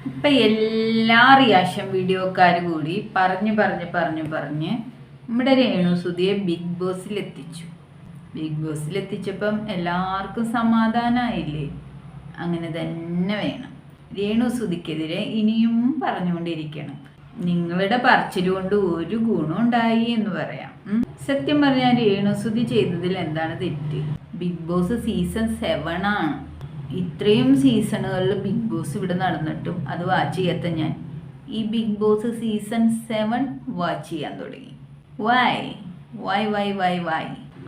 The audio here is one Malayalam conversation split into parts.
ഇപ്പം എല്ലാ റിയാക്ഷൻ വീഡിയോക്കാർ കൂടി പറഞ്ഞ് നമ്മുടെ രേണുസുതിയെ ബിഗ് ബോസിലെത്തിച്ചു. ബിഗ് ബോസിലെത്തിച്ചപ്പം എല്ലാവർക്കും സമാധാനമായില്ലേ? അങ്ങനെ തന്നെ വേണം. രേണുസുതിക്കെതിരെ ഇനിയും പറഞ്ഞുകൊണ്ടിരിക്കണം. നിങ്ങളുടെ പറച്ചിൽ കൊണ്ട് ഒരു ഗുണം ഉണ്ടായി എന്ന് പറയാം. സത്യം പറഞ്ഞാൽ രേണുസുതി ചെയ്തതിൽ എന്താണ് തെറ്റ്? ബിഗ് ബോസ് സീസൺ 7 ആണ്. ഇത്രയും സീസണുകളിൽ ബിഗ് ബോസ് ഇവിടെ നടന്നിട്ടും അത് വാച്ച് ചെയ്യാത്ത ഞാൻ ഈ ബിഗ് ബോസ് സീസൺ 7 വാച്ച് ചെയ്യാൻ തുടങ്ങി. വൈ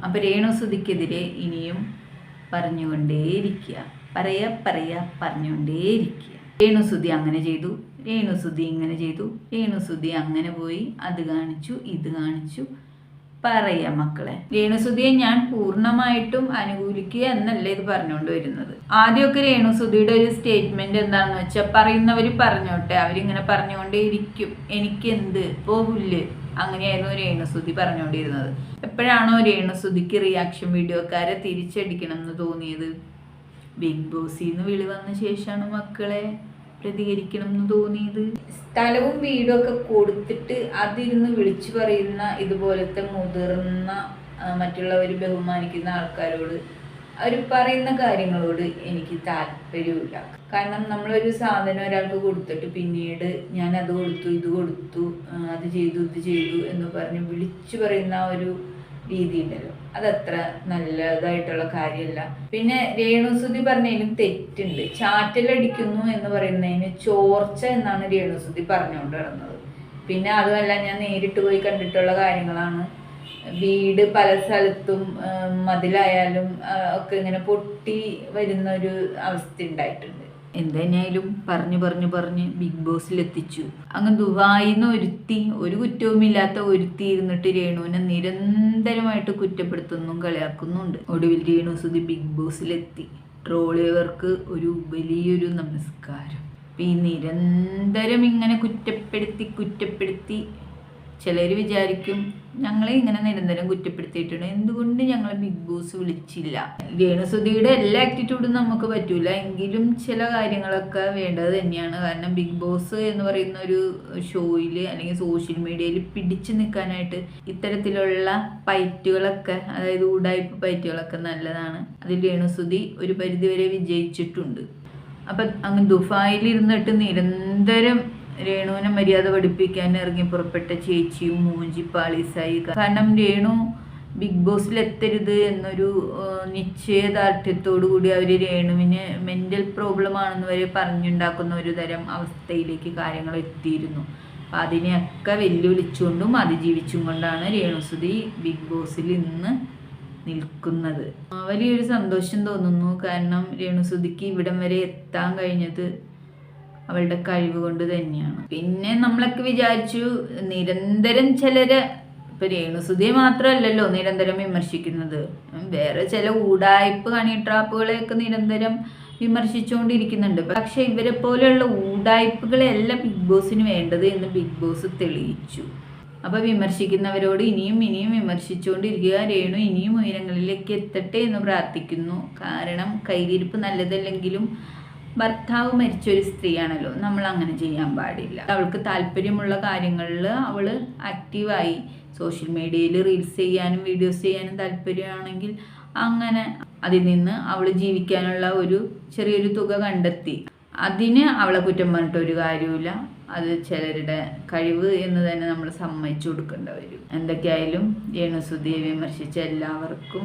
അപ്പം രേണുസുതിക്കെതിരെ ഇനിയും പറഞ്ഞുകൊണ്ടേയിരിക്കുക, പറഞ്ഞുകൊണ്ടേയിരിക്കുക. രേണുസുതി അങ്ങനെ ചെയ്തു, രേണുസുതി ഇങ്ങനെ ചെയ്തു, രേണുസുതി അങ്ങനെ പോയി, അത് കാണിച്ചു, ഇത് കാണിച്ചു. പറയാം മക്കളെ, രേണുസുതിയെ ഞാൻ പൂർണ്ണമായിട്ടും അനുകൂലിക്കുക എന്നല്ല ഇത് പറഞ്ഞുകൊണ്ട് വരുന്നത്. ആദ്യമൊക്കെ രേണുസുതിയുടെ ഒരു സ്റ്റേറ്റ്മെന്റ് എന്താണെന്ന് വെച്ചാൽ, പറയുന്നവർ പറഞ്ഞോട്ടെ, അവരിങ്ങനെ പറഞ്ഞുകൊണ്ടേ ഇരിക്കും, എനിക്കെന്ത് പോകില്ലേ, അങ്ങനെയായിരുന്നു രേണുസുതി പറഞ്ഞുകൊണ്ടിരുന്നത്. എപ്പോഴാണോ രേണുസുതിക്ക് റിയാക്ഷൻ വീഡിയോക്കാരെ തിരിച്ചടിക്കണം എന്ന് തോന്നിയത്? ബിഗ് ബോസിൽ നിന്ന് വിളി വന്ന ശേഷമാണ് മക്കളെ പ്രതികരിക്കണം എന്ന് തോന്നിയത്. സ്ഥലവും വീടും ഒക്കെ കൊടുത്തിട്ട് അതിരുന്ന് വിളിച്ചു പറയുന്ന ഇതുപോലത്തെ മുതിർന്ന മറ്റുള്ളവർ ബഹുമാനിക്കുന്ന ആൾക്കാരോട് അവർ പറയുന്ന കാര്യങ്ങളോട് എനിക്ക് താല്പര്യമില്ല. കാരണം നമ്മളൊരു സാധനം ഒരാൾക്ക് കൊടുത്തിട്ട് പിന്നീട് ഞാൻ അത് കൊടുത്തു, ഇത് കൊടുത്തു, അത് ചെയ്തു, ഇത് ചെയ്തു എന്ന് പറഞ്ഞ് വിളിച്ചു പറയുന്ന ഒരു രീതി ഉണ്ടല്ലോ, അതത്ര നല്ലതായിട്ടുള്ള കാര്യമല്ല. പിന്നെ രേണുസുതി പറഞ്ഞതിലും തെറ്റുണ്ട്. ചാറ്റലടിക്കുന്നു എന്ന് പറയുന്നതിന് ചോർച്ച എന്നാണ് രേണുസുതി പറഞ്ഞുകൊണ്ട് കിടന്നത്. പിന്നെ അതുമല്ല, ഞാൻ നേരിട്ട് പോയി കണ്ടിട്ടുള്ള കാര്യങ്ങളാണ്. വീട് പല സ്ഥലത്തും മതിലായാലും ഒക്കെ ഇങ്ങനെ പൊട്ടി വരുന്ന ഒരു അവസ്ഥ ഉണ്ടായിട്ടുണ്ട്. എന്തായാലും പറഞ്ഞ് ബിഗ് ബോസിലെത്തിച്ചു. അങ്ങ് ദുബായിന്ന് ഒരു കുറ്റവുമില്ലാത്ത ഒരുത്തി ഇരുന്നിട്ട് രേണുവിനെ നിരന്തരമായിട്ട് കുറ്റപ്പെടുത്തുന്നു, കളിയാക്കുന്നുണ്ട്. ഒടുവിൽ രേണുസുതി ബിഗ് ബോസിലെത്തി. ട്രോളിയവർക്ക് ഒരു വലിയൊരു നമസ്കാരം. ഈ നിരന്തരം ഇങ്ങനെ കുറ്റപ്പെടുത്തി ചിലർ വിചാരിക്കും ഞങ്ങളെ ഇങ്ങനെ നിരന്തരം കുറ്റപ്പെടുത്തിയിട്ടുണ്ട്, എന്തുകൊണ്ട് ഞങ്ങൾ ബിഗ് ബോസ് വിളിച്ചില്ല? രേണുസുതിയുടെ എല്ലാ ആറ്റിറ്റ്യൂഡും നമുക്ക് പറ്റൂല, എങ്കിലും ചില കാര്യങ്ങളൊക്കെ വേണ്ടത് തന്നെയാണ്. കാരണം ബിഗ് ബോസ് എന്ന് പറയുന്ന ഒരു ഷോയിൽ അല്ലെങ്കിൽ സോഷ്യൽ മീഡിയയിൽ പിടിച്ചു നിൽക്കാനായിട്ട് ഇത്തരത്തിലുള്ള ഫൈറ്റുകളൊക്കെ, അതായത് ഉടായ്പ ഫൈറ്റുകളൊക്കെ നല്ലതാണ്. അതിൽ രേണുസുതി ഒരു പരിധിവരെ വിജയിച്ചിട്ടുണ്ട്. അപ്പം അങ്ങ് ദുബായിലിരുന്നിട്ട് നിരന്തരം രേണുവിനെ മര്യാദ പഠിപ്പിക്കാൻ ഇറങ്ങി പുറപ്പെട്ട ചേച്ചിയും മൂഞ്ചി പാളീസായി. കാരണം രേണു ബിഗ് ബോസിൽ എത്തരുത് എന്നൊരു നിശ്ചയദാർഢ്യത്തോടു കൂടി അവർ രേണുവിന് മെൻ്റൽ പ്രോബ്ലം ആണെന്ന് വരെ പറഞ്ഞുണ്ടാക്കുന്ന ഒരു തരം അവസ്ഥയിലേക്ക് കാര്യങ്ങൾ എത്തിയിരുന്നു. അപ്പം അതിനെയൊക്കെ വെല്ലുവിളിച്ചുകൊണ്ടും അതിജീവിച്ചും കൊണ്ടാണ് രേണുസുതി ബിഗ് ബോസിൽ ഇന്ന് നിൽക്കുന്നത്. വലിയൊരു സന്തോഷം തോന്നുന്നു. കാരണം രേണുസുതിക്ക് ഇവിടം വരെ എത്താൻ കഴിഞ്ഞത് അവളുടെ കഴിവ് കൊണ്ട് തന്നെയാണ്. പിന്നെ നമ്മളൊക്കെ വിചാരിച്ചു നിരന്തരം ചിലര്, ഇപ്പൊ രേണുസുതിയെ മാത്രമല്ലല്ലോ നിരന്തരം വിമർശിക്കുന്നത്, വേറെ ചില ഊടായ്പ് കണിട്രാപ്പുകളെയൊക്കെ നിരന്തരം വിമർശിച്ചുകൊണ്ടിരിക്കുന്നുണ്ട്. പക്ഷെ ഇവരെ പോലെയുള്ള ഊടായ്പുകളെയല്ല ബിഗ് ബോസിന് വേണ്ടത് എന്ന് ബിഗ് ബോസ് തെളിയിച്ചു. അപ്പൊ വിമർശിക്കുന്നവരോട് ഇനിയും വിമർശിച്ചുകൊണ്ടിരിക്കുക. രേണു ഇനിയും ഉയരങ്ങളിലേക്ക് എത്തട്ടെ എന്ന് പ്രാർത്ഥിക്കുന്നു. കാരണം കയ്യിരിപ്പ് നല്ലതല്ലെങ്കിലും ഭർത്താവ് മരിച്ചൊരു സ്ത്രീയാണല്ലോ, നമ്മൾ അങ്ങനെ ചെയ്യാൻ പാടില്ല. അവൾക്ക് താല്പര്യമുള്ള കാര്യങ്ങളിൽ അവൾ ആക്റ്റീവായി. സോഷ്യൽ മീഡിയയിൽ റീൽസ് ചെയ്യാനും വീഡിയോസ് ചെയ്യാനും താല്പര്യമാണെങ്കിൽ അങ്ങനെ അതിൽ നിന്ന് അവൾ ജീവിക്കാനുള്ള ഒരു ചെറിയൊരു തുക കണ്ടെത്തി. അതിന് അവളെ കുറ്റം പറഞ്ഞിട്ടൊരു കാര്യമില്ല. അത് ചിലരുടെ കഴിവ് എന്ന് തന്നെ നമ്മൾ സമ്മതിച്ചു കൊടുക്കേണ്ട വരും. എന്തൊക്കെയായാലും രേണുസുതിയെ വിമർശിച്ച എല്ലാവർക്കും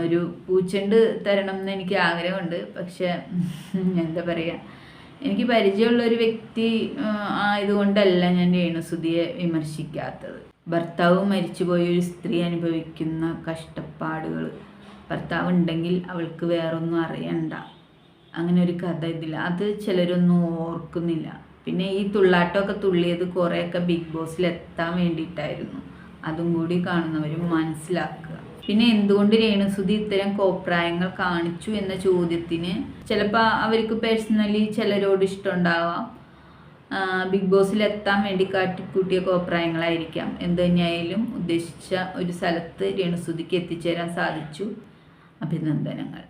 ഒരു പൂച്ചെണ്ട് തരണം എന്ന് എനിക്ക് ആഗ്രഹമുണ്ട്. പക്ഷെ എന്താ പറയുക, എനിക്ക് പരിചയമുള്ളൊരു വ്യക്തി ആയതുകൊണ്ടല്ല ഞാൻ രേണുസുതിയെ വിമർശിക്കാത്തത്. ഭർത്താവ് മരിച്ചുപോയൊരു സ്ത്രീ അനുഭവിക്കുന്ന കഷ്ടപ്പാടുകൾ, ഭർത്താവ് ഉണ്ടെങ്കിൽ അവൾക്ക് വേറൊന്നും അറിയണ്ട, അങ്ങനെ ഒരു കഥ ഇതില്ല. അത് ചിലരൊന്നും ഓർക്കുന്നില്ല. പിന്നെ ഈ തുള്ളാട്ടമൊക്കെ തുള്ളിയത് കുറേയൊക്കെ ബിഗ് ബോസിൽ എത്താൻ വേണ്ടിയിട്ടായിരുന്നു. അതും കൂടി കാണുന്നവരും മനസ്സിലാക്കുക. പിന്നെ എന്തുകൊണ്ട് രേണുസുതി ഇത്തരം കോപ്രായങ്ങൾ കാണിച്ചു എന്ന ചോദ്യത്തിന് ചിലപ്പോൾ അവർക്ക് പേഴ്സണലി ചിലരോട് ഇഷ്ടമുണ്ടാവാം. ബിഗ് ബോസിൽ എത്താൻ വേണ്ടി കാട്ടിക്കൂട്ടിയ കോപ്രായങ്ങളായിരിക്കാം. എന്ത് തന്നെയായാലും ഉദ്ദേശിച്ച ഒരു സ്ഥലത്ത് രേണുസുതിക്ക് എത്തിച്ചേരാൻ സാധിച്ചു. അഭിനന്ദനങ്ങൾ.